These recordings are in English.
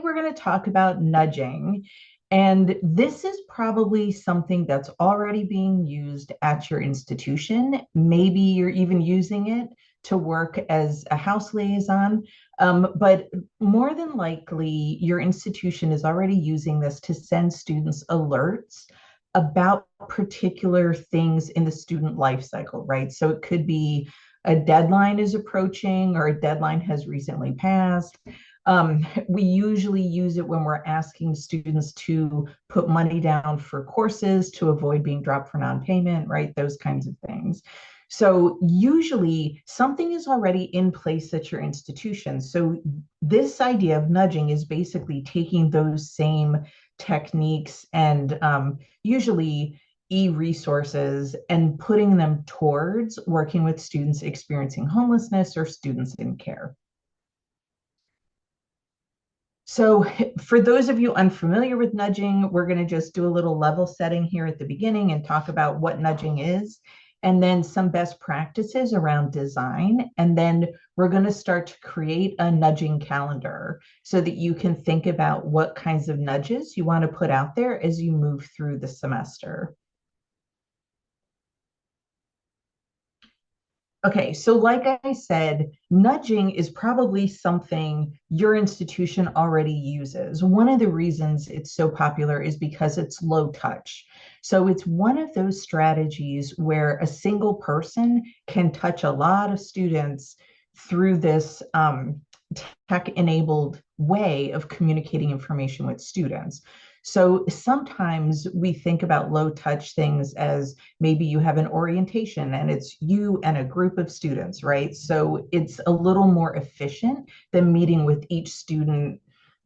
we're going to talk about nudging. And this is probably something that's already being used at your institution. Maybe you're even using it to work as a house liaison. But more than likely, your institution is already using this to send students alerts about particular things in the student life cycle, right? So it could be a deadline is approaching or a deadline has recently passed. We usually use it when we're asking students to put money down for courses to avoid being dropped for non-payment, right? Those kinds of things. So usually something is already in place at your institution. So this idea of nudging is basically taking those same techniques and usually e-resources and putting them towards working with students experiencing homelessness or students in care. So for those of you unfamiliar with nudging, we're going to just do a little level setting here at the beginning and talk about what nudging is, and then some best practices around design. And then we're going to start to create a nudging calendar so that you can think about what kinds of nudges you want to put out there as you move through the semester. Okay, so like I said, nudging is probably something your institution already uses. One of the reasons it's so popular is because it's low touch. So it's one of those strategies where a single person can touch a lot of students through this tech-enabled way of communicating information with students. So sometimes we think about low touch things as maybe you have an orientation and it's you and a group of students, right? So it's a little more efficient than meeting with each student,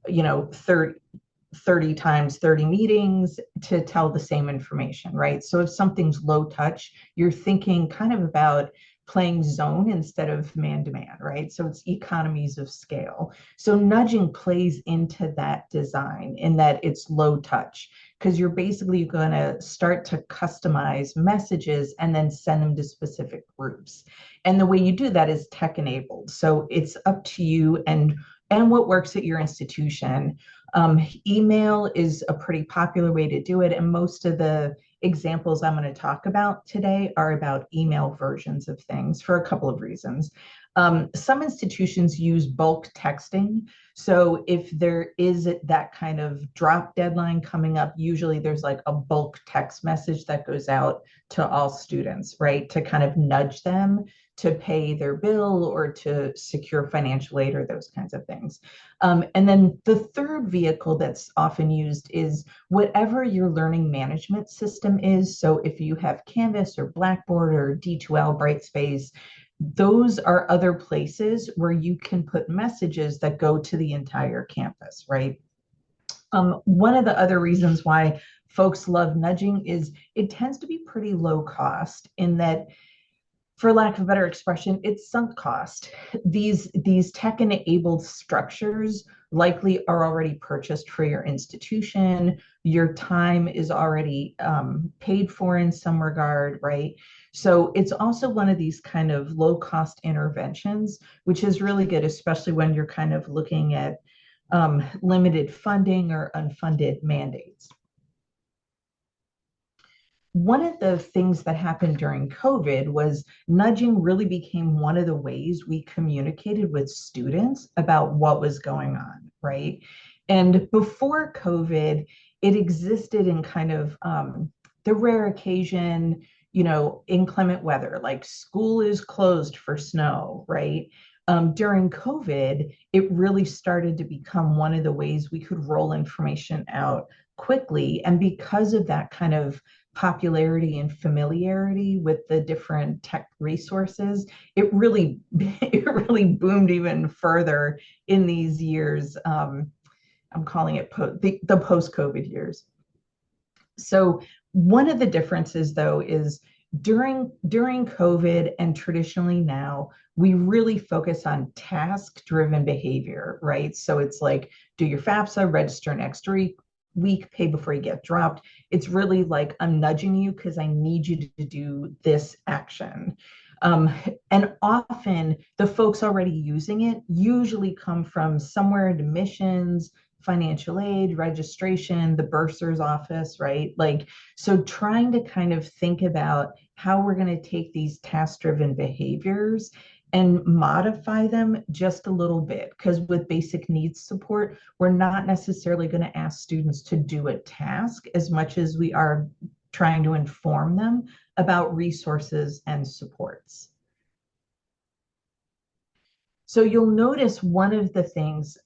30 times 30 meetings to tell the same information, right? So if something's low touch, you're thinking kind of about playing zone instead of man to man, right? So it's economies of scale. So nudging plays into that design in that it's low touch because you're basically going to start to customize messages and then send them to specific groups. And the way you do that is tech enabled. So it's up to you and what works at your institution. Email is a pretty popular way to do it, and most of the examples I'm going to talk about today are about email versions of things for a couple of reasons. Some institutions use bulk texting. So if there is that kind of drop deadline coming up, usually there's like a bulk text message that goes out to all students, right? To kind of nudge them to pay their bill or to secure financial aid or those kinds of things. And then the third vehicle that's often used is whatever your learning management system is. So if you have Canvas or Blackboard or D2L Brightspace, those are other places where you can put messages that go to the entire campus, right? One of the other reasons why folks love nudging is it tends to be pretty low cost in that, for lack of a better expression, it's sunk cost. These tech-enabled structures likely are already purchased for your institution. Your time is already paid for in some regard, right? So it's also one of these kind of low-cost interventions, which is really good, especially when you're kind of looking at limited funding or unfunded mandates. One of the things that happened during COVID was nudging really became one of the ways we communicated with students about what was going on, right? And before COVID, it existed in kind of the rare occasion, inclement weather, like school is closed for snow, right? During COVID, it really started to become one of the ways we could roll information out quickly. And because of that kind of popularity and familiarity with the different tech resources, it really boomed even further in these years. I'm calling it the post-COVID years. So one of the differences, though, is during COVID and traditionally now, we really focus on task-driven behavior, right? So it's like, do your FAFSA, register next week, pay before you get dropped. It's really like, I'm nudging you because I need you to do this action. And often the folks already using it usually come from somewhere in admissions, financial aid, registration, the bursar's office, right? Like, so trying to kind of think about how we're going to take these task-driven behaviors and modify them just a little bit. Because with basic needs support, we're not necessarily going to ask students to do a task as much as we are trying to inform them about resources and supports. So you'll notice one of the things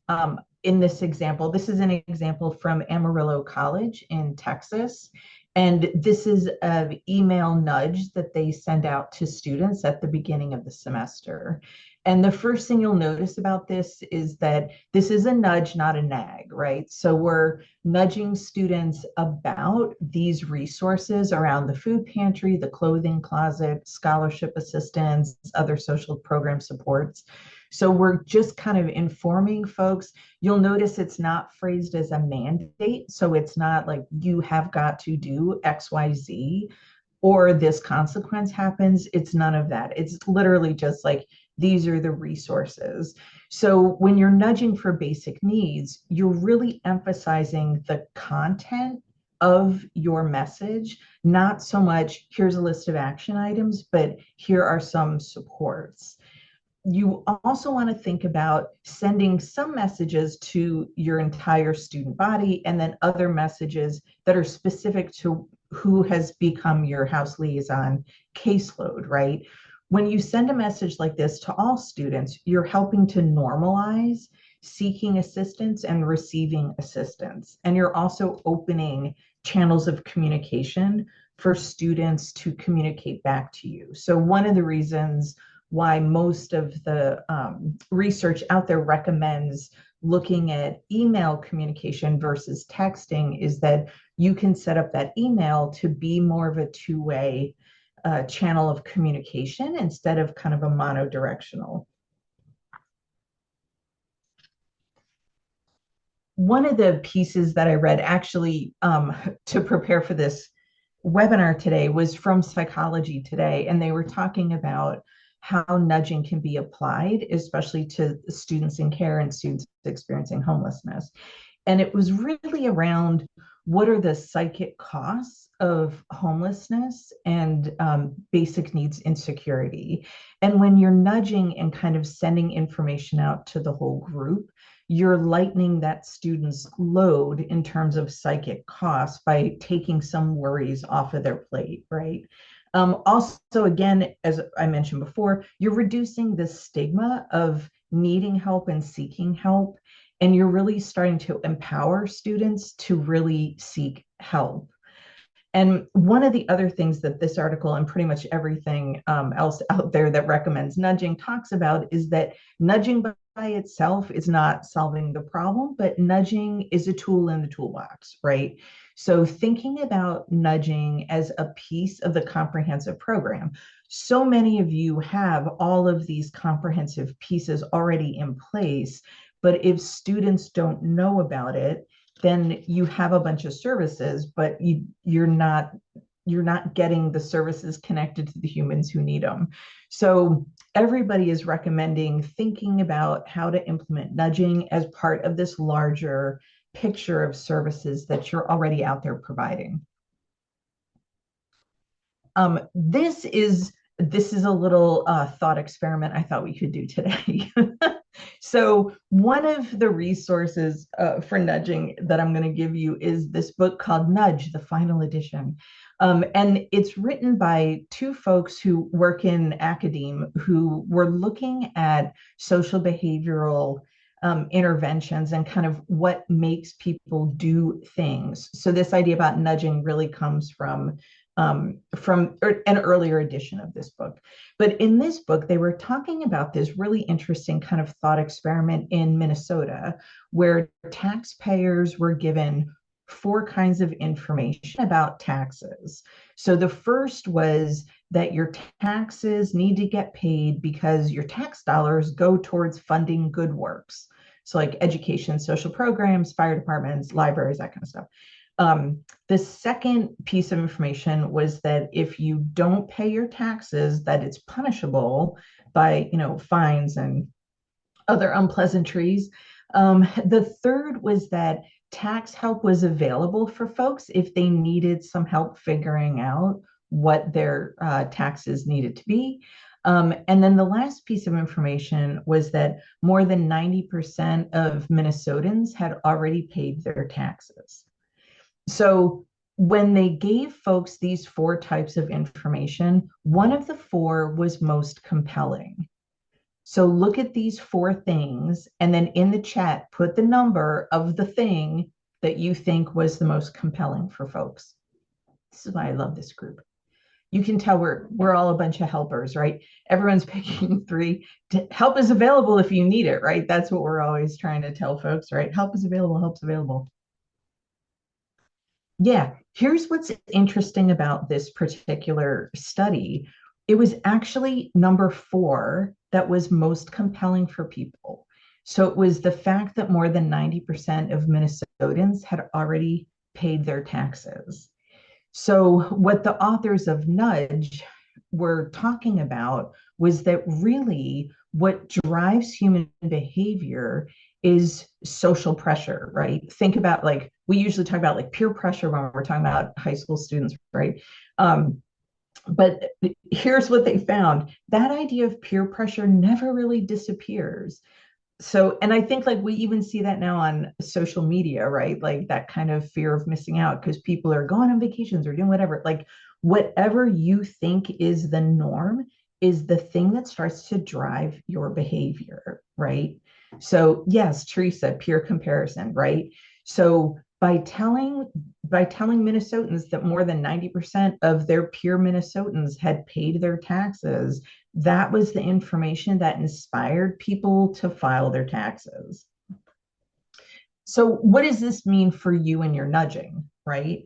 in this example, this is an example from Amarillo College in Texas. And this is an email nudge that they send out to students at the beginning of the semester. And the first thing you'll notice about this is that this is a nudge, not a nag, right? So we're nudging students about these resources around the food pantry, the clothing closet, scholarship assistance, other social program supports. So we're just kind of informing folks. You'll notice it's not phrased as a mandate. So it's not like you have got to do XYZ or this consequence happens. It's none of that. It's literally just like, these are the resources. So when you're nudging for basic needs, you're really emphasizing the content of your message, not so much here's a list of action items, but here are some supports. You also want to think about sending some messages to your entire student body and then other messages that are specific to who has become your house liaison caseload, right? When you send a message like this to all students, you're helping to normalize seeking assistance and receiving assistance. And you're also opening channels of communication for students to communicate back to you. So one of the reasons why most of the research out there recommends looking at email communication versus texting is that you can set up that email to be more of a two-way channel of communication instead of kind of a monodirectional. One of the pieces that I read actually to prepare for this webinar today was from Psychology Today, and they were talking about how nudging can be applied, especially to students in care and students experiencing homelessness. And it was really around what are the psychic costs of homelessness and basic needs insecurity. And when you're nudging and kind of sending information out to the whole group, you're lightening that student's load in terms of psychic costs by taking some worries off of their plate, right? Also, again, as I mentioned before, you're reducing the stigma of needing help and seeking help, and you're really starting to empower students to really seek help. And one of the other things that this article and pretty much everything else out there that recommends nudging talks about is that nudging by itself is not solving the problem, but nudging is a tool in the toolbox, right? So thinking about nudging as a piece of the comprehensive program. So many of you have all of these comprehensive pieces already in place, but if students don't know about it, then you have a bunch of services, but you're not getting the services connected to the humans who need them. So everybody is recommending thinking about how to implement nudging as part of this larger picture of services that you're already out there providing. This is a little thought experiment I thought we could do today. So one of the resources for nudging that I'm going to give you is this book called Nudge, the final edition. And it's written by two folks who work in academia who were looking at social behavioral interventions and kind of what makes people do things. So this idea about nudging really comes from an earlier edition of this book. But in this book, they were talking about this really interesting kind of thought experiment in Minnesota, where taxpayers were given 4 kinds of information about taxes. So the first was that your taxes need to get paid because your tax dollars go towards funding good works. So like education, social programs, fire departments, libraries, that kind of stuff. The second piece of information was that if you don't pay your taxes, that it's punishable by, fines and other unpleasantries. The third was that tax help was available for folks if they needed some help figuring out what their taxes needed to be. And then the last piece of information was that more than 90% of Minnesotans had already paid their taxes. So when they gave folks these four types of information, one of the four was most compelling. So look at these four things, and then in the chat, put the number of the thing that you think was the most compelling for folks. This is why I love this group. You can tell we're all a bunch of helpers, right? Everyone's picking three. Help is available if you need it, right? That's what we're always trying to tell folks, right? Help is available, help's available. Yeah, here's what's interesting about this particular study. It was actually number four that was most compelling for people. So it was the fact that more than 90% of Minnesotans had already paid their taxes. So, what the authors of Nudge were talking about was that really what drives human behavior is social pressure, right? Think about, like, we usually talk about like peer pressure when we're talking about high school students, right? But here's what they found: that idea of peer pressure never really disappears. So, and I think like we even see that now on social media, right? Like that kind of fear of missing out because people are going on vacations or doing whatever. Like whatever you think is the norm is the thing that starts to drive your behavior, right? So, yes, Teresa, peer comparison, right? So by telling Minnesotans that more than 90% of their peer Minnesotans had paid their taxes, that was the information that inspired people to file their taxes. So, what does this mean for you and your nudging, right?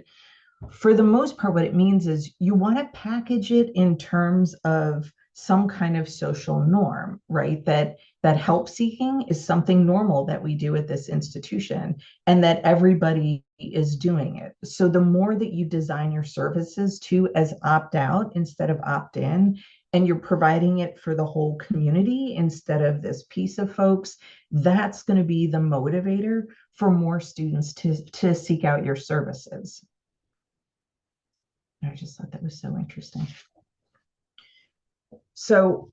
For the most part, what it means is you want to package it in terms of some kind of social norm, right? That help seeking is something normal that we do at this institution and that everybody is doing it. So the more that you design your services to as opt out instead of opt in, and you're providing it for the whole community instead of this piece of folks, that's going to be the motivator for more students to seek out your services. I just thought that was so interesting. So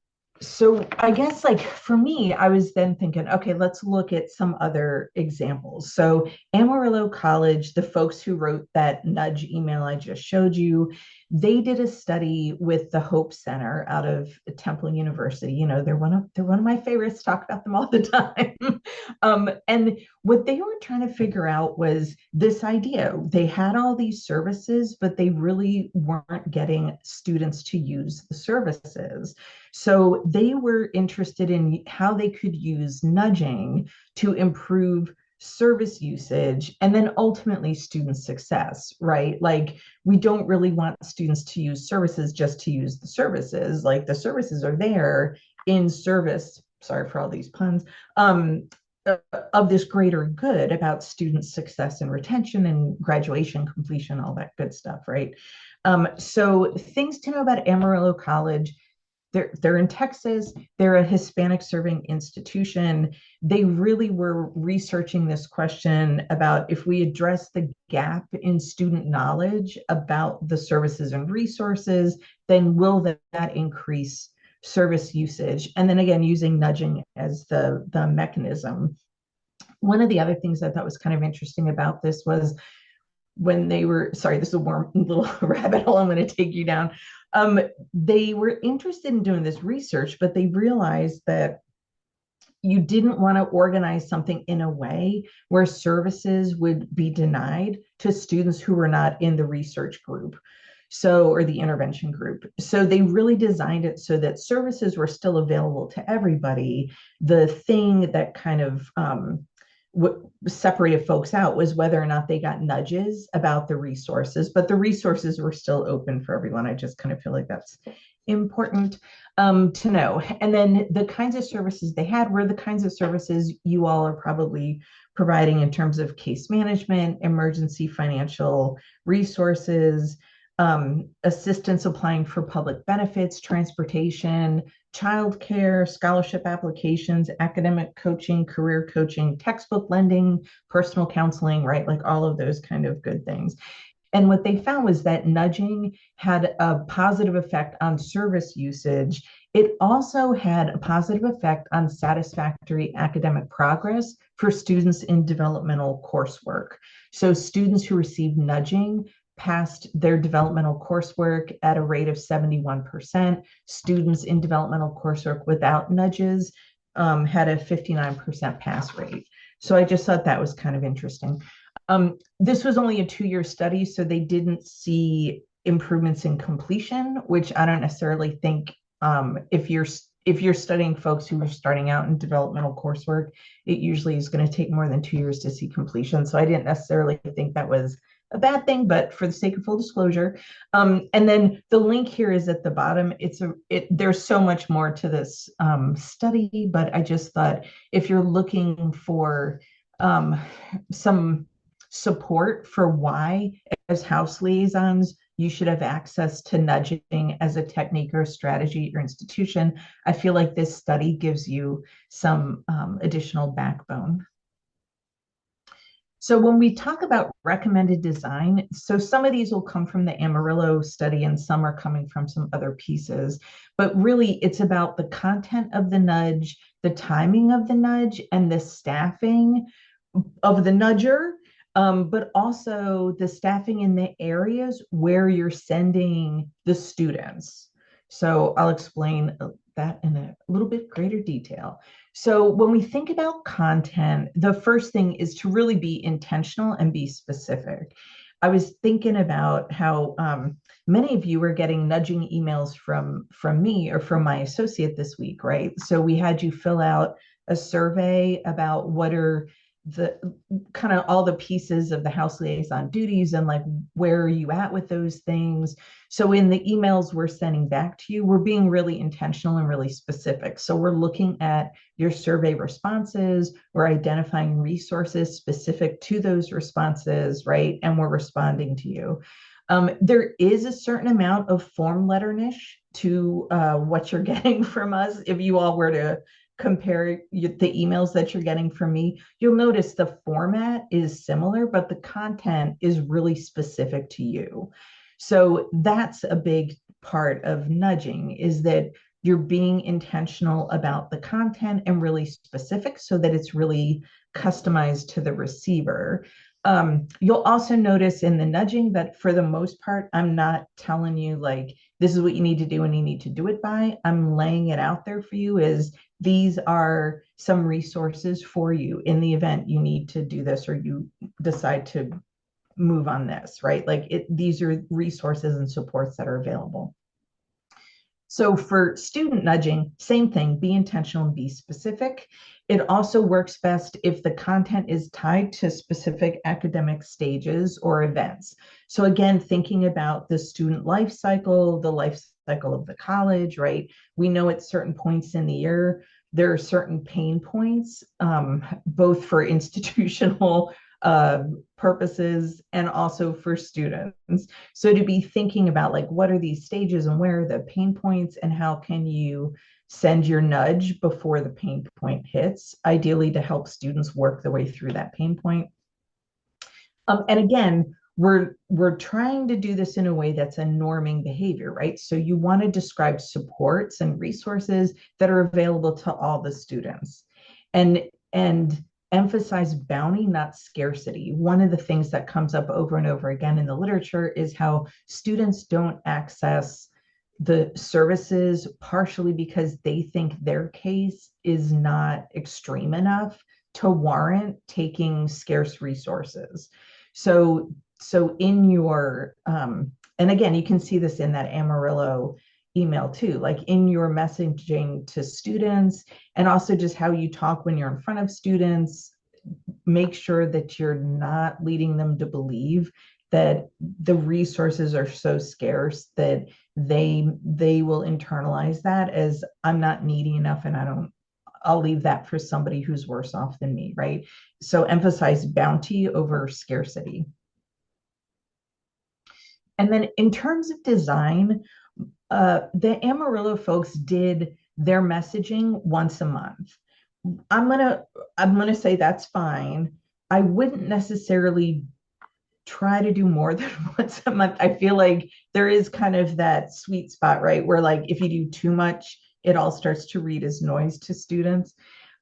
I guess like for me, I was then thinking, okay, let's look at some other examples. So Amarillo College, the folks who wrote that nudge email I just showed you, they did a study with the Hope Center out of Temple University. You know, they're one of my favorites, talk about them all the time. And what they were trying to figure out was this idea. They had all these services, but they really weren't getting students to use the services. So they were interested in how they could use nudging to improve service usage and then ultimately student success, right? Like we don't really want students to use services just to use the services. Like the services are there in service, sorry for all these puns, of this greater good about student success and retention and graduation, completion, all that good stuff, right? So things to know about Amarillo College. They're in Texas. They're a Hispanic serving institution. They really were researching this question about if we address the gap in student knowledge about the services and resources, then will that increase service usage? And then again, using nudging as the mechanism. One of the other things I thought was kind of interesting about this was when they were, sorry, this is a warm little rabbit hole I'm going to take you down. They were interested in doing this research, but they realized that you didn't want to organize something in a way where services would be denied to students who were not in the research group. So, or the intervention group. So they really designed it so that services were still available to everybody. The thing that kind of what separated folks out was whether or not they got nudges about the resources, but the resources were still open for everyone. I just kind of feel like that's important to know. And then the kinds of services they had were the kinds of services you all are probably providing in terms of case management, emergency financial resources, assistance applying for public benefits, transportation, childcare, scholarship applications, academic coaching, career coaching, textbook lending, personal counseling, right? Like all of those kind of good things. And what they found was that nudging had a positive effect on service usage. It also had a positive effect on satisfactory academic progress for students in developmental coursework. So students who received nudging passed their developmental coursework at a rate of 71%. Students in developmental coursework without nudges had a 59% pass rate. So I just thought that was kind of interesting. This was only a 2-year study, so they didn't see improvements in completion, which I don't necessarily think if you're studying folks who are starting out in developmental coursework, it usually is going to take more than 2 years to see completion. So I didn't necessarily think that was a bad thing, but for the sake of full disclosure, and then the link here is at the bottom. There's so much more to this study, but I just thought if you're looking for some support for why, as house liaisons, you should have access to nudging as a technique or a strategy at your institution, I feel like this study gives you some additional backbone. So when we talk about recommended design, so some of these will come from the Amarillo study and some are coming from some other pieces, but really it's about the content of the nudge, the timing of the nudge, and the staffing of the nudger, but also the staffing in the areas where you're sending the students. So I'll explain that in a little bit greater detail. So when we think about content, the first thing is to really be intentional and be specific. I was thinking about how many of you were getting nudging emails from me or from my associate this week, right? So we had you fill out a survey about what are the kind of all the pieces of the house liaison duties and like where are you at with those things. So in the emails we're sending back to you, we're being really intentional and really specific. So we're looking at your survey responses, we're identifying resources specific to those responses, right? And we're responding to you. There is a certain amount of form letterness to what you're getting from us. If you all were to compare the emails that you're getting from me, you'll notice the format is similar, but the content is really specific to you. So that's a big part of nudging, is that you're being intentional about the content and really specific so that it's really customized to the receiver. You'll also notice in the nudging that for the most part, I'm not telling you like, this is what you need to do and you need to do it by. I'm laying it out there for you as these are some resources for you in the event you need to do this or you decide to move on this, right? Like these are resources and supports that are available. So for student nudging, same thing, be intentional and be specific. It also works best if the content is tied to specific academic stages or events. So again, thinking about the student life cycle, the life cycle of the college, right? We know at certain points in the year, there are certain pain points, both for institutional purposes and also for students. So to be thinking about like, what are these stages and where are the pain points and how can you send your nudge before the pain point hits, ideally to help students work their way through that pain point. And again, we're trying to do this in a way that's a norming behavior, right? So you want to describe supports and resources that are available to all the students and emphasize bounty, not scarcity. One of the things that comes up over and over again in the literature is how students don't access the services partially because they think their case is not extreme enough to warrant taking scarce resources. So in your, and again, you can see this in that Amarillo email too, like in your messaging to students and also just how you talk when you're in front of students, make sure that you're not leading them to believe that the resources are so scarce that they will internalize that as I'm not needy enough and I'll leave that for somebody who's worse off than me, right? So emphasize bounty over scarcity. And then in terms of design, the Amarillo folks did their messaging once a month. I'm gonna I'm gonna say that's fine. I wouldn't necessarily try to do more than once a month. I feel like there is kind of that sweet spot, right? Where like if you do too much, it all starts to read as noise to students.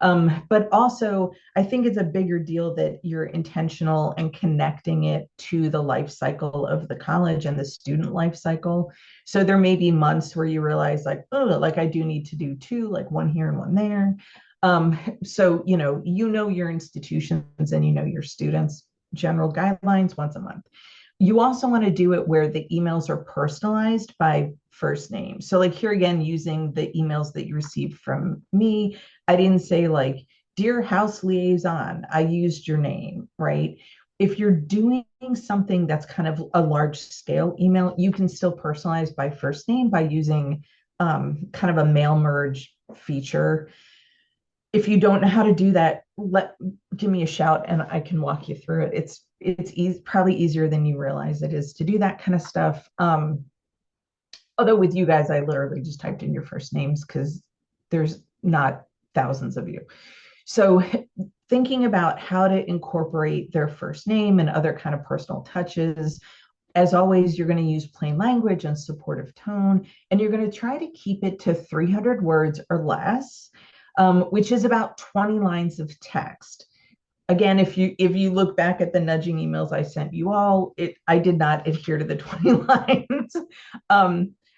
But also, I think it's a bigger deal that you're intentional and connecting it to the life cycle of the college and the student life cycle. So there may be months where you realize like, oh, like I do need to do two, like one here and one there. So you know your institutions and you know your students general guidelines once a month. You also want to do it where the emails are personalized by first name. So, like here again, using the emails that you received from me, I didn't say like, Dear House Liaison, I used your name, right? If you're doing something that's kind of a large scale email, you can still personalize by first name by using kind of a mail merge feature. If you don't know how to do that, give me a shout and I can walk you through it. It's probably easier than you realize it is to do that kind of stuff. Although with you guys, I literally just typed in your first names because there's not thousands of you. So thinking about how to incorporate their first name and other kind of personal touches. As always, you're going to use plain language and supportive tone, and you're going to try to keep it to 300 words or less, which is about 20 lines of text. Again, if you look back at the nudging emails I sent you all, I did not adhere to the 20 lines.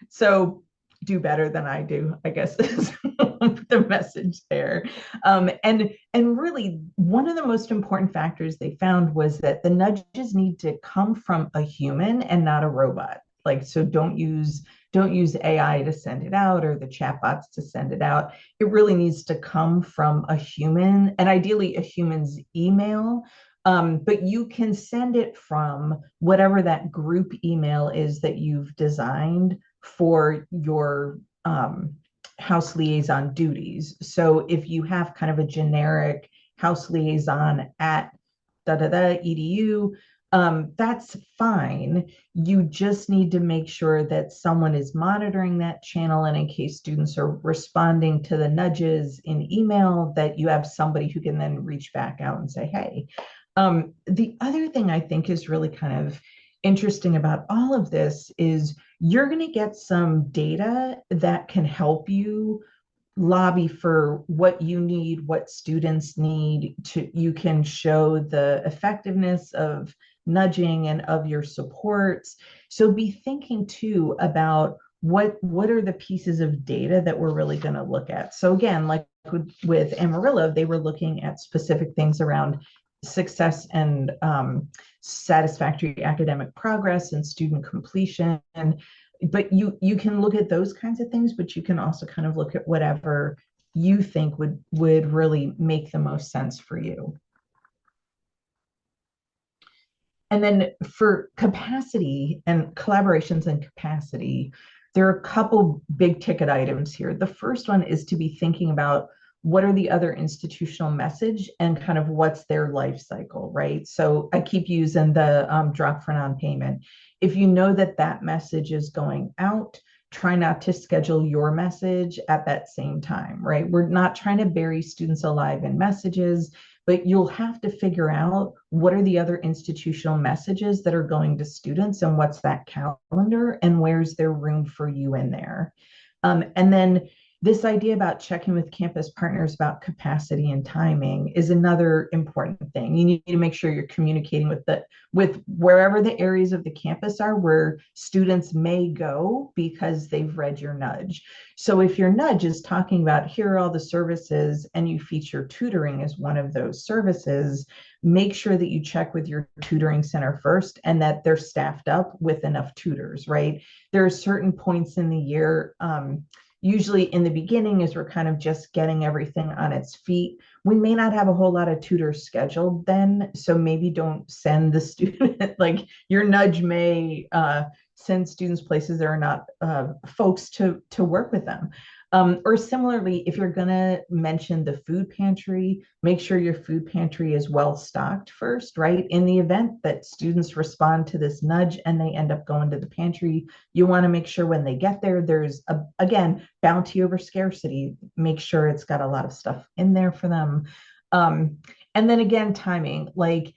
So do better than I do, I guess is the message there. And really one of the most important factors they found was that the nudges need to come from a human and not a robot. Like, so don't use AI to send it out or the chatbots to send it out. It really needs to come from a human and ideally a human's email. But you can send it from whatever that group email is that you've designed for your house liaison duties. So if you have kind of a generic house liaison at da da da edu, that's fine. You just need to make sure that someone is monitoring that channel, and in case students are responding to the nudges in email, that you have somebody who can then reach back out and say, hey. The other thing I think is really kind of interesting about all of this is you're going to get some data that can help you lobby for what you need, what students need. You can show the effectiveness of nudging and of your supports. So be thinking too about what are the pieces of data that we're really going to look at. So again, like with Amarillo, they were looking at specific things around success and satisfactory academic progress and student completion. But you can look at those kinds of things, but you can also kind of look at whatever you think would really make the most sense for you. And then for capacity and collaborations and capacity, there are a couple big ticket items here. The first one is to be thinking about what are the other institutional message and kind of what's their life cycle, right? So I keep using the drop for non-payment. If you know that that message is going out, try not to schedule your message at that same time, right? We're not trying to bury students alive in messages, but you'll have to figure out what are the other institutional messages that are going to students and what's that calendar and where's there room for you in there. And then this idea about checking with campus partners about capacity and timing is another important thing. You need to make sure you're communicating with wherever the areas of the campus are where students may go because they've read your nudge. So if your nudge is talking about here are all the services and you feature tutoring as one of those services, make sure that you check with your tutoring center first and that they're staffed up with enough tutors, right? There are certain points in the year, usually in the beginning as we're kind of just getting everything on its feet, we may not have a whole lot of tutors scheduled then. So maybe don't send the student, like your nudge may send students places there are not folks to work with them. Or similarly, if you're going to mention the food pantry, make sure your food pantry is well stocked first, right? In the event that students respond to this nudge and they end up going to the pantry, you want to make sure when they get there, there's, again, bounty over scarcity. Make sure it's got a lot of stuff in there for them. Um, and then again, timing. Like,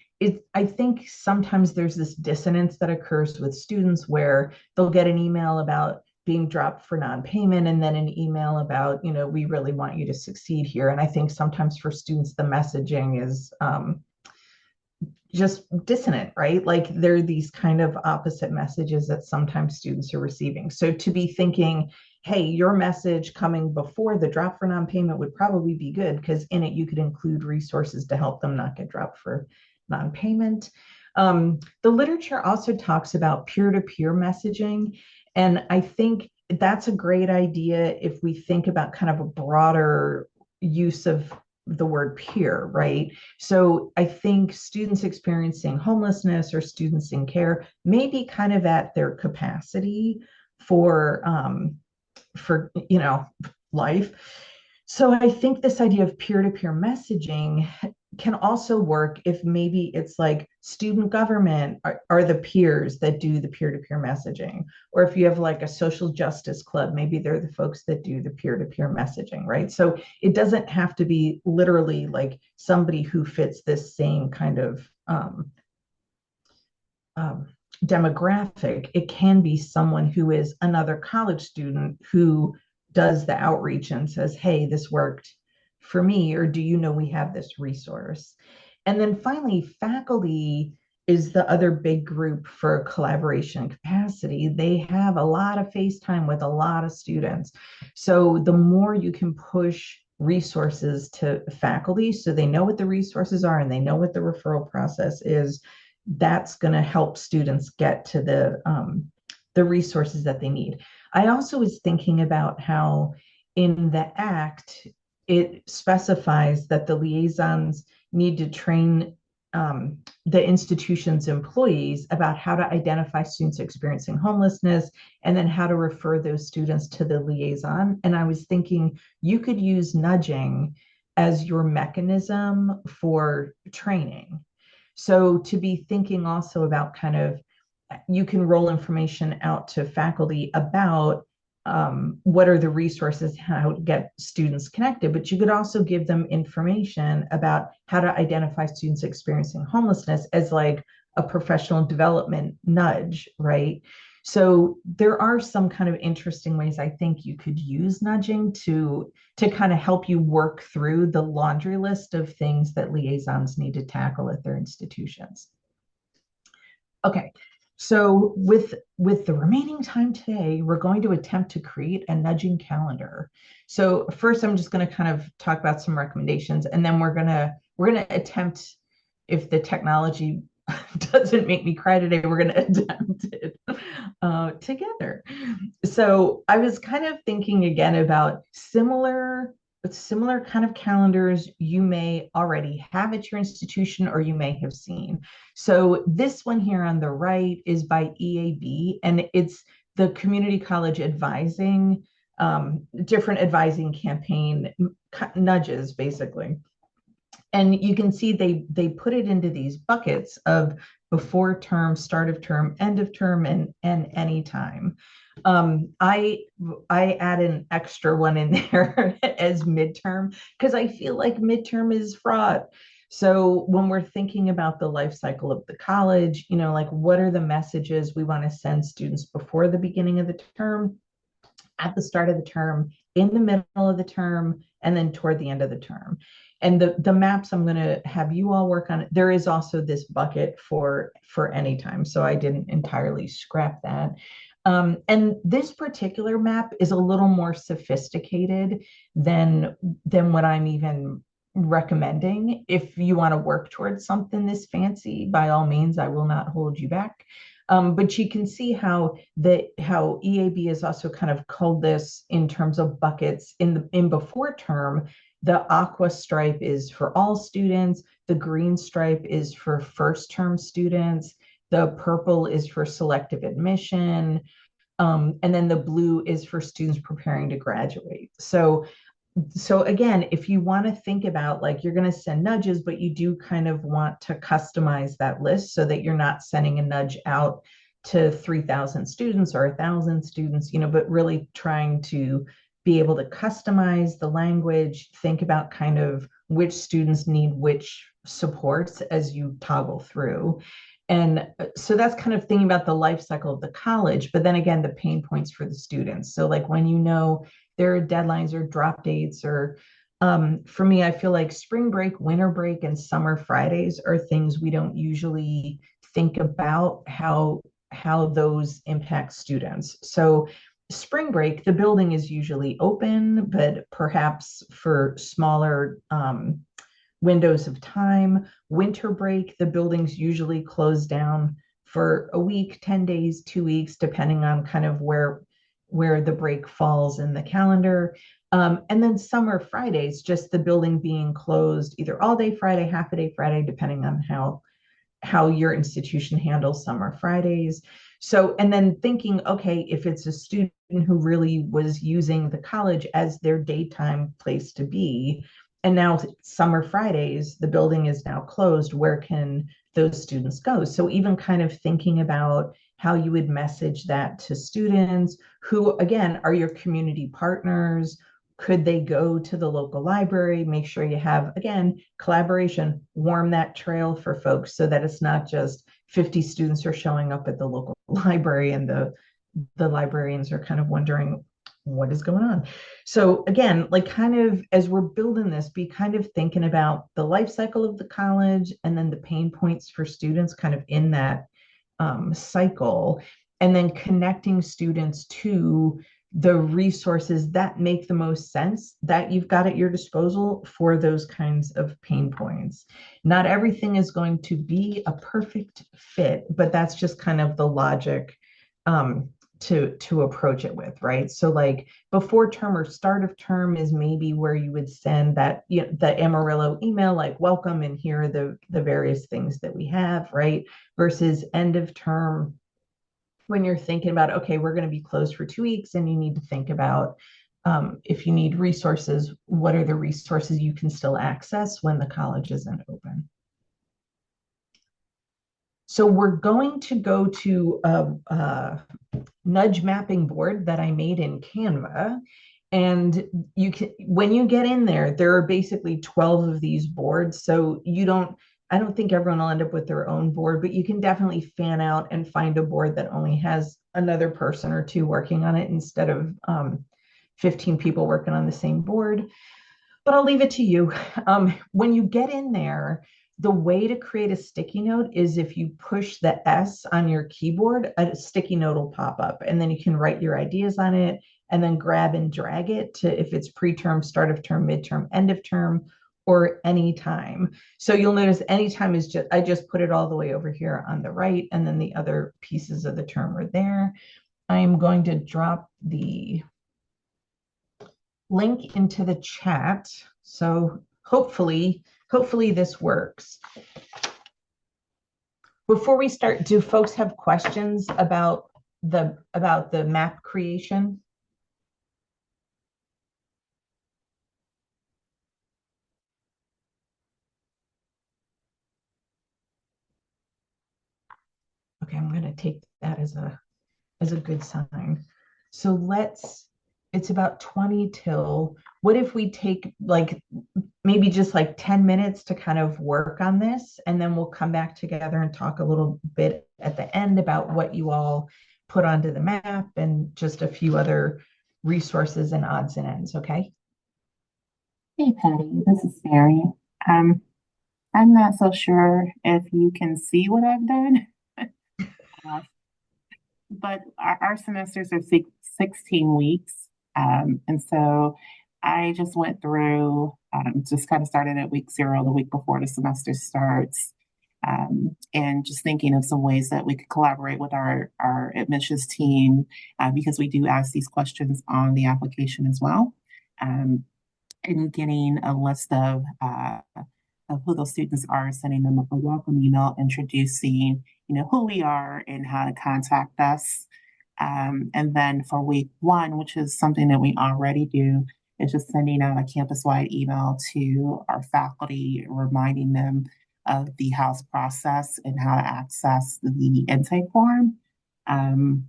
I think sometimes there's this dissonance that occurs with students where they'll get an email about being dropped for non-payment and then an email about, we really want you to succeed here. And I think sometimes for students, the messaging is just dissonant, right? Like there are these kind of opposite messages that sometimes students are receiving. So to be thinking, hey, your message coming before the drop for non-payment would probably be good because in it you could include resources to help them not get dropped for non-payment. The literature also talks about peer-to-peer messaging. And I think that's a great idea if we think about kind of a broader use of the word peer, right? So I think students experiencing homelessness or students in care may be kind of at their capacity for life. So I think this idea of peer-to-peer messaging can also work if maybe it's like student government are the peers that do the peer-to-peer messaging. Or if you have like a social justice club, maybe they're the folks that do the peer-to-peer messaging, right? So it doesn't have to be literally like somebody who fits this same kind of demographic. It can be someone who is another college student who does the outreach and says, hey, this worked for me, or do you know we have this resource? And then finally, faculty is the other big group for collaboration and capacity. They have a lot of face time with a lot of students. So the more you can push resources to faculty so they know what the resources are and they know what the referral process is, that's going to help students get to the resources that they need. I also was thinking about how in the act, it specifies that the liaisons need to train the institution's employees about how to identify students experiencing homelessness and then how to refer those students to the liaison. And I was thinking you could use nudging as your mechanism for training. So to be thinking also about kind of, you can roll information out to faculty about what are the resources, how to get students connected, but you could also give them information about how to identify students experiencing homelessness as like a professional development nudge, right? So there are some kind of interesting ways I think you could use nudging to kind of help you work through the laundry list of things that liaisons need to tackle at their institutions. Okay, so with the remaining time today, we're going to attempt to create a nudging calendar. So first, I'm just going to kind of talk about some recommendations, and then we're gonna attempt, if the technology doesn't make me cry today, we're going to attempt it together. So I was kind of thinking again about similar kind of calendars you may already have at your institution or you may have seen. So this one here on the right is by EAB, and it's the community college advising, different advising campaign nudges, basically. And you can see they put it into these buckets of before term, start of term, end of term, and any time. I add an extra one in there as midterm because I feel like midterm is fraught. So when we're thinking about the life cycle of the college, like what are the messages we want to send students before the beginning of the term, at the start of the term, in the middle of the term, and then toward the end of the term. And the maps I'm going to have you all work on. There is also this bucket for any time, so I didn't entirely scrap that. And this particular map is a little more sophisticated than what I'm even recommending. If you want to work towards something this fancy, by all means, I will not hold you back. But you can see how EAB has also kind of called this in terms of buckets in before term. The aqua stripe is for all students. The green stripe is for first term students. The purple is for selective admission. And then the blue is for students preparing to graduate. So again, if you want to think about like you're going to send nudges, but you do kind of want to customize that list so that you're not sending a nudge out to 3,000 students or 1,000 students, but really trying to be able to customize the language, think about kind of which students need which supports as you toggle through. And so that's kind of thinking about the life cycle of the college, but then again, the pain points for the students. So like when there are deadlines or drop dates or for me, I feel like spring break, winter break, and summer Fridays are things we don't usually think about how those impact students. So spring break, the building is usually open, but perhaps for smaller windows of time. Winter break, the buildings usually close down for a week, 10 days, 2 weeks, depending on kind of where the break falls in the calendar. And then summer Fridays, just the building being closed either all day Friday, half a day Friday, depending on how your institution handles summer Fridays. So, and then thinking, okay, if it's a student who really was using the college as their daytime place to be, and now summer Fridays, the building is now closed, where can those students go? So even kind of thinking about how you would message that to students who, again, are your community partners. Could they go to the local library? Make sure you have, again, collaboration, warm that trail for folks so that it's not just 50 students are showing up at the local library and the librarians are kind of wondering what is going on. So again, like kind of as we're building this, be kind of thinking about the life cycle of the college and then the pain points for students kind of in that cycle, and then connecting students to the resources that make the most sense that you've got at your disposal for those kinds of pain points. Not everything is going to be a perfect fit, but that's just kind of the logic to approach it with, right? So like before term or start of term is maybe where you would send that, the Amarillo email, like welcome and here are the various things that we have, right? Versus end of term, when you're thinking about, okay, we're going to be closed for 2 weeks and you need to think about if you need resources, what are the resources you can still access when the college isn't open? So we're going to go to a nudge mapping board that I made in Canva. And you can, when you get in there are basically 12 of these boards. So I don't think everyone will end up with their own board, but you can definitely fan out and find a board that only has another person or two working on it instead of 15 people working on the same board. But I'll leave it to you. When you get in there, the way to create a sticky note is if you push the S on your keyboard, a sticky note will pop up, and then you can write your ideas on it and then grab and drag it to if it's pre-term, start of term, midterm, end of term, or anytime. So you'll notice anytime is I just put it all the way over here on the right, and then the other pieces of the term are there. I'm going to drop the link into the chat. So hopefully this works. Before we start, do folks have questions about the map creation? Okay, I'm going to take that as a good sign. So it's about 20 till, what if we take like maybe just like 10 minutes to kind of work on this, and then we'll come back together and talk a little bit at the end about what you all put onto the map and just a few other resources and odds and ends, okay? Hey Patty, this is Mary. Um, I'm not so sure if you can see what I've done, uh, but our semesters are 16 weeks. And so I just went through, just kind of started at week 0, the week before the semester starts, and just thinking of some ways that we could collaborate with our admissions team, because we do ask these questions on the application as well. Um, and getting a list of who those students are, sending them a welcome email introducing, who we are and how to contact us. And then for week one, which is something that we already do, is just sending out a campus-wide email to our faculty, reminding them of the house process and how to access the intake form. Um,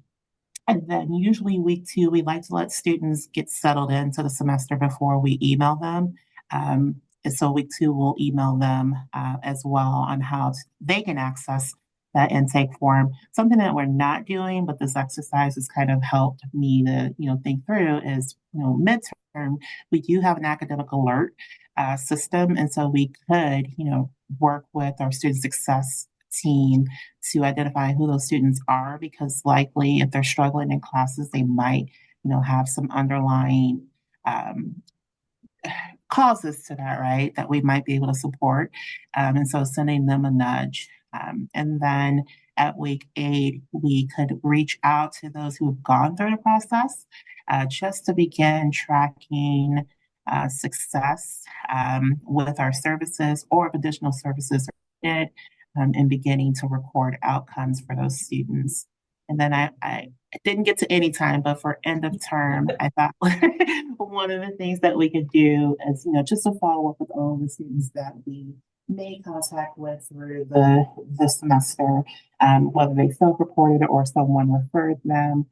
and then usually week two, we like to let students get settled into the semester before we email them. And so week two, we'll email them as well on how they can access that intake form. Something that we're not doing, but this exercise has kind of helped me to, think through is, midterm, we do have an academic alert system. And so we could, work with our student success team to identify who those students are, because likely if they're struggling in classes, they might, have some underlying um, causes to that, right? That we might be able to support. And so sending them a nudge. And then at week 8, we could reach out to those who have gone through the process just to begin tracking success with our services, or if additional services are needed, and beginning to record outcomes for those students. And then I didn't get to any time, but for end of term, I thought one of the things that we could do is, just to follow up with all the students that we made contact with through the semester, whether they self-reported or someone referred them,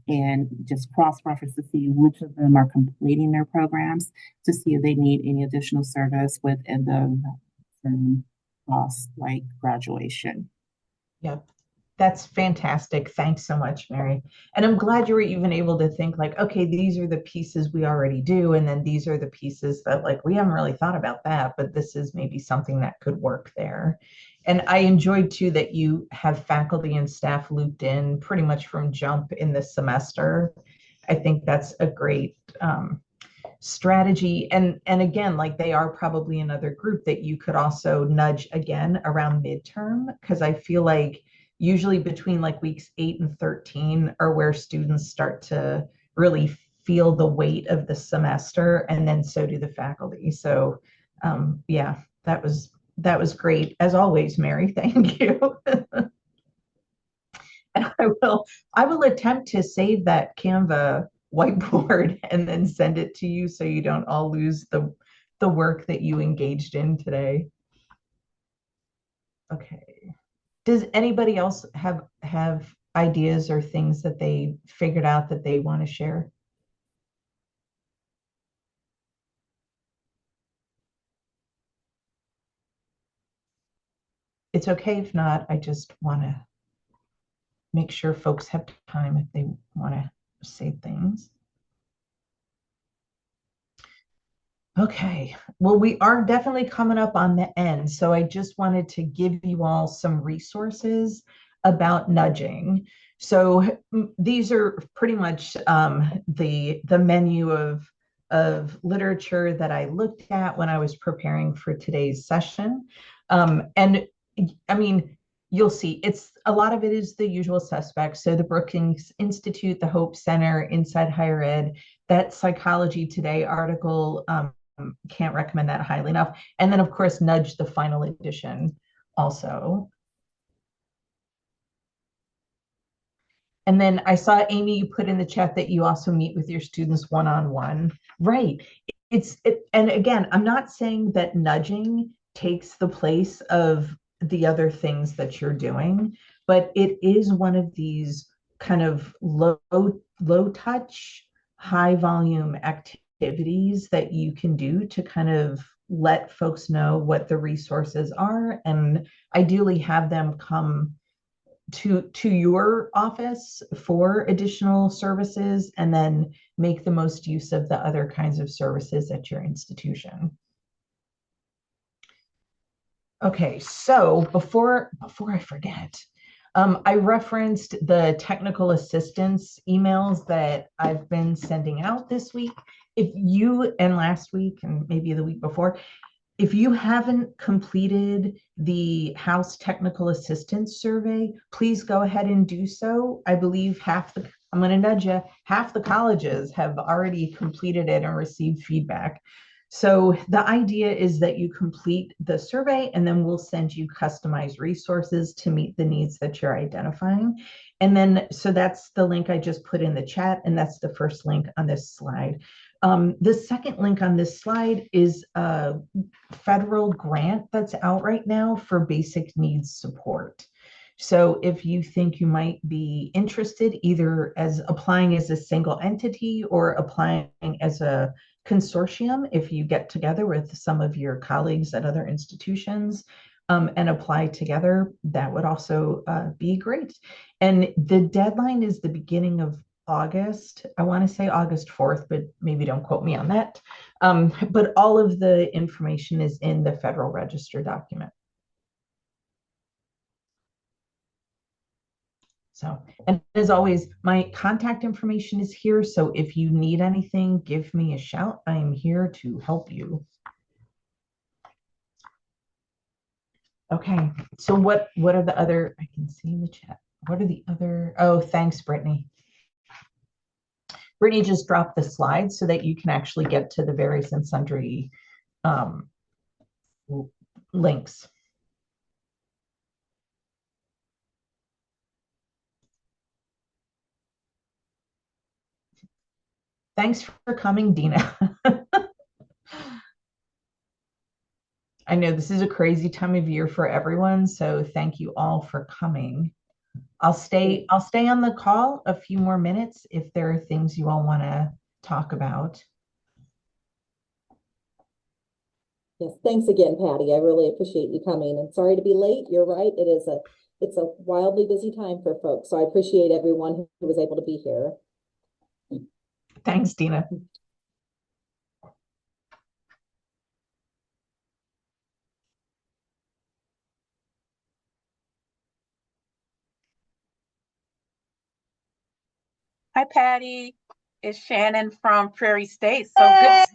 and just cross-reference to see which of them are completing their programs, to see if they need any additional service with end of term costs like graduation. Yep. That's fantastic. Thanks so much, Mary. And I'm glad you were even able to think like, okay, these are the pieces we already do. And then these are the pieces that like, we haven't really thought about that, but this is maybe something that could work there. And I enjoyed too that you have faculty and staff looped in pretty much from jump in the semester. I think that's a great strategy. And again, like they are probably another group that you could also nudge again around midterm, because I feel like usually between like weeks 8 and 13 are where students start to really feel the weight of the semester, and then so do the faculty. So yeah, that was great as always, Mary. Thank you. And I will attempt to save that Canva whiteboard and then send it to you so you don't all lose the work that you engaged in today. Okay. Does anybody else have ideas or things that they figured out that they want to share? It's okay if not. I just want to make sure folks have time if they want to say things. Okay, well, we are definitely coming up on the end. So I just wanted to give you all some resources about nudging. So these are pretty much the menu of literature that I looked at when I was preparing for today's session. And I mean, you'll see it's a lot of it is the usual suspects. So the Brookings Institute, the Hope Center, Inside Higher Ed, that Psychology Today article, can't recommend that highly enough. And then, of course, Nudge, the final edition also. And then I saw, Amy, you put in the chat that you also meet with your students one-on-one. Right. And again, I'm not saying that nudging takes the place of the other things that you're doing, but it is one of these kind of low touch, high volume activities that you can do to kind of let folks know what the resources are, and ideally have them come to your office for additional services, and then make the most use of the other kinds of services at your institution. Okay, so before I forget, I referenced the technical assistance emails that I've been sending out this week. If you, and last week, and maybe the week before, if you haven't completed the House Technical Assistance Survey, please go ahead and do so. I believe I'm going to nudge you, half the colleges have already completed it and received feedback. So the idea is that you complete the survey and then we'll send you customized resources to meet the needs that you're identifying. And then, so that's the link I just put in the chat, and that's the first link on this slide. The second link on this slide is a federal grant that's out right now for basic needs support. So if you think you might be interested, either as applying as a single entity or applying as a consortium, if you get together with some of your colleagues at other institutions and apply together, that would also be great. And the deadline is the beginning of August. I want to say August 4th, but maybe don't quote me on that. But all of the information is in the Federal Register document. So, and as always, my contact information is here. So if you need anything, give me a shout. I am here to help you. Okay, so what are the other, I can see in the chat. What are the other, oh, thanks, Brittany. Brittany just dropped the slides so that you can actually get to the various and sundry links. Thanks for coming, Dina. I know this is a crazy time of year for everyone, so thank you all for coming. I'll stay on the call a few more minutes if there are things you all want to talk about. Yes, thanks again, Patty. I really appreciate you coming, and sorry to be late. You're right. It's a wildly busy time for folks. So I appreciate everyone who was able to be here. Thanks, Dina. Hi, Patty. It's Shannon from Prairie State. So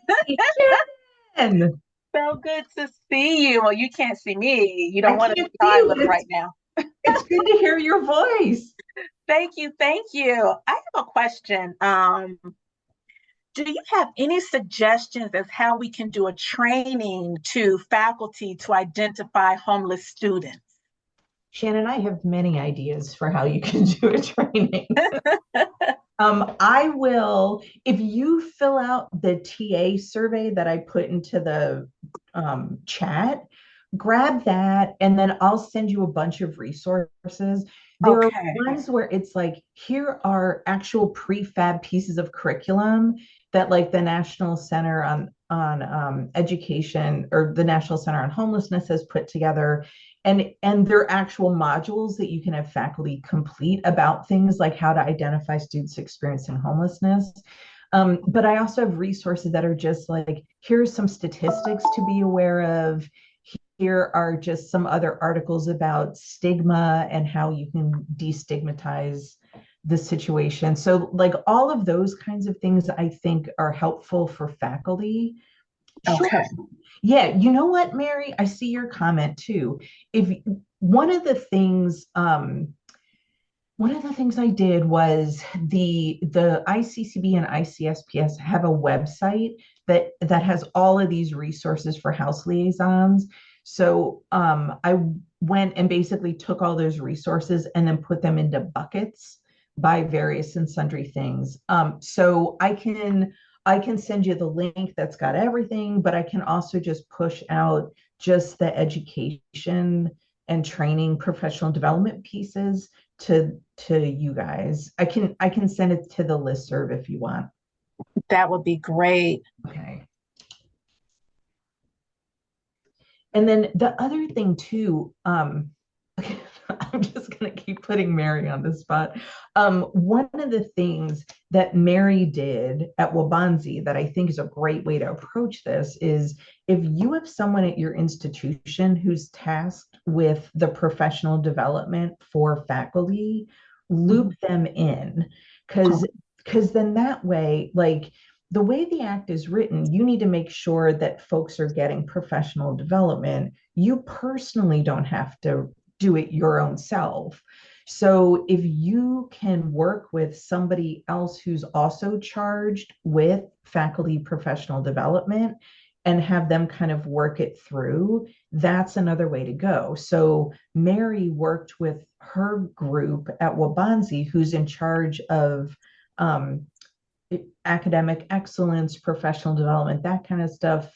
good. So good to see you. Well, you can't see me. You don't want to see how I look right now. It's good to hear your voice. Thank you. Thank you. I have a question. Do you have any suggestions as how we can do a training to faculty to identify homeless students? Shannon, I have many ideas for how you can do a training. I will, if you fill out the TA survey that I put into the chat, grab that, and then I'll send you a bunch of resources. There are ones where it's like, here are actual prefab pieces of curriculum that like the National Center on Education or the National Center on Homelessness has put together. And they're actual modules that you can have faculty complete about things like how to identify students experiencing homelessness. But I also have resources that are just like, here's some statistics to be aware of. Here are just some other articles about stigma and how you can destigmatize the situation. So like all of those kinds of things I think are helpful for faculty. Okay. Sure. Yeah, you know what, Mary? I see your comment too. If one of the things I did was the ICCB and ICSPS have a website that has all of these resources for house liaisons. So I went and basically took all those resources and then put them into buckets by various and sundry things. So I can send you the link that's got everything, but I can also just push out just the education and training professional development pieces to you guys. I can send it to the listserv if you want. That would be great. Okay. And then the other thing too, I'm just going to keep putting Mary on the spot. One of the things that Mary did at Wabanzi that I think is a great way to approach this is if you have someone at your institution who's tasked with the professional development for faculty, loop them in, because then that way, like the way the act is written, you need to make sure that folks are getting professional development. You personally don't have to do it your own self. So if you can work with somebody else who's also charged with faculty professional development and have them kind of work it through, that's another way to go. So Mary worked with her group at Wabanzi, who's in charge of academic excellence, professional development, that kind of stuff.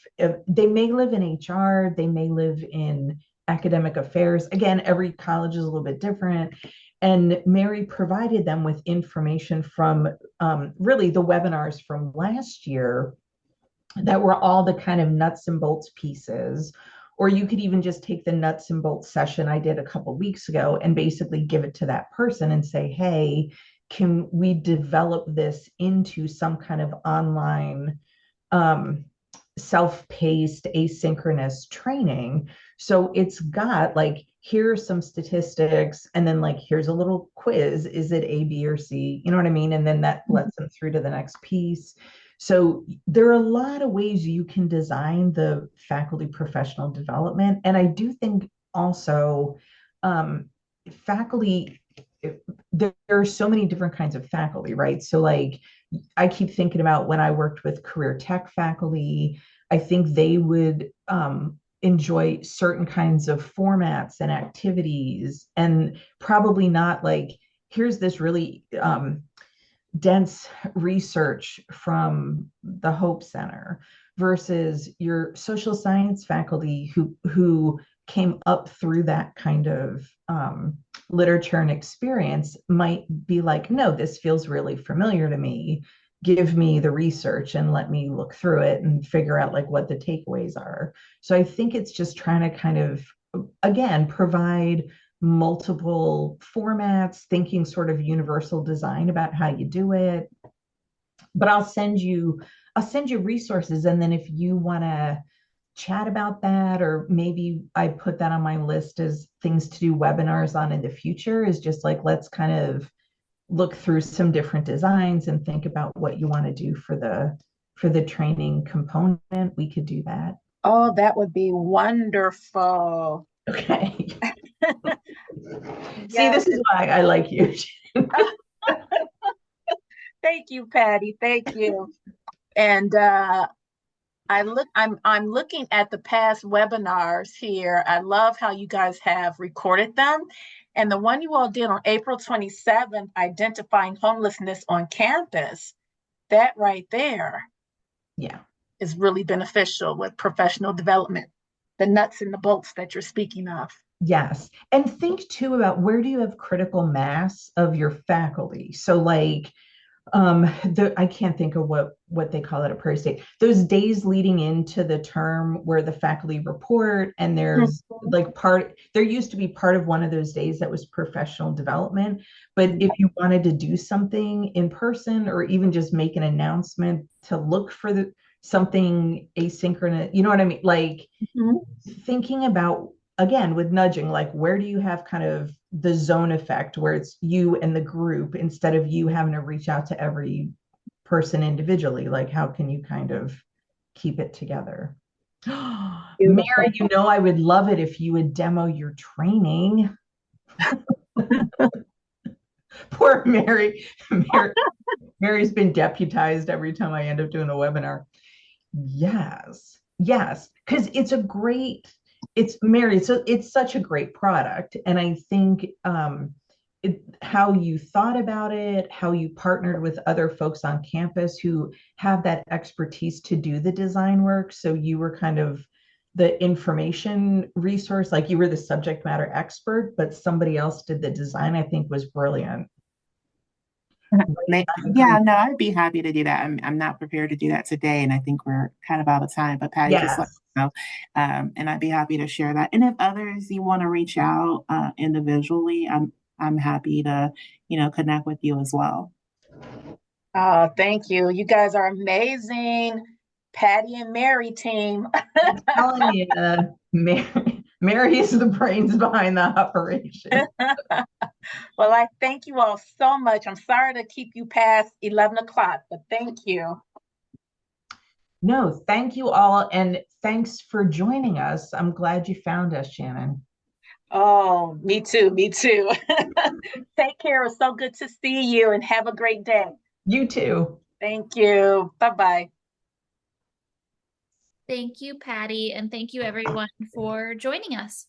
They may live in HR, they may live in academic affairs. Again, every college is a little bit different. And Mary provided them with information from really the webinars from last year that were all the kind of nuts and bolts pieces. Or you could even just take the nuts and bolts session I did a couple weeks ago and basically give it to that person and say, hey, can we develop this into some kind of online self-paced asynchronous training? So it's got like, here's some statistics, and then like, here's a little quiz. Is it A, B, or C? You know what I mean? And then that lets them through to the next piece. So there are a lot of ways you can design the faculty professional development. And I do think also faculty, there are so many different kinds of faculty, right? So like, I keep thinking about when I worked with career tech faculty, I think they would enjoy certain kinds of formats and activities, and probably not like, here's this really dense research from the Hope Center versus your social science faculty who came up through that kind of literature and experience might be like, no, this feels really familiar to me. Give me the research and let me look through it and figure out like what the takeaways are. So I think it's just trying to kind of, again, provide multiple formats, thinking sort of universal design about how you do it. But I'll send you resources, and then if you want to chat about that, or maybe I put that on my list as things to do webinars on in the future, is just like, let's kind of look through some different designs and think about what you want to do for the training component. We could do that. Oh, that would be wonderful. Okay. See, Yes. this is why I like you. Thank you, Patty. Thank you. And I'm looking at the past webinars here. I love how you guys have recorded them. And the one you all did on April 27th, identifying homelessness on campus, that right there, Yeah, is really beneficial with professional development, the nuts and the bolts that you're speaking of. yes. And think too about, where do you have critical mass of your faculty? So like, I can't think of what they call it at Prairie State, those days leading into the term where the faculty report, and there's like there used to be part of one of those days that was professional development. But if you wanted to do something in person, or even just make an announcement to look for something asynchronous, you know what I mean? Like thinking about, again, with nudging, like, where do you have kind of the zone effect where it's you and the group, instead of you having to reach out to every person individually? Like, how can you kind of keep it together? Mary, you know, I would love it if you would demo your training. Poor Mary. Mary's been deputized every time I end up doing a webinar. Yes, because Mary, it's such a great product. And I think how you thought about it, how you partnered with other folks on campus who have that expertise to do the design work. So you were kind of the information resource, like you were the subject matter expert, but somebody else did the design, I think was brilliant. Yeah, no, I'd be happy to do that. I'm not prepared to do that today, and I think we're kind of out of time. But Patty, just let me know, and I'd be happy to share that. And if others you want to reach out individually, I'm happy to connect with you as well. Oh, thank you. You guys are amazing. Patty and Mary team. I'm telling you, Mary is the brains behind the operation. Well, I thank you all so much. I'm sorry to keep you past 11 o'clock, but thank you. No, thank you all. And thanks for joining us. I'm glad you found us, Shannon. Oh, me too. Me too. Take care. It's so good to see you, and have a great day. You too. Thank you. Bye-bye. Thank you, Patty, and thank you everyone for joining us.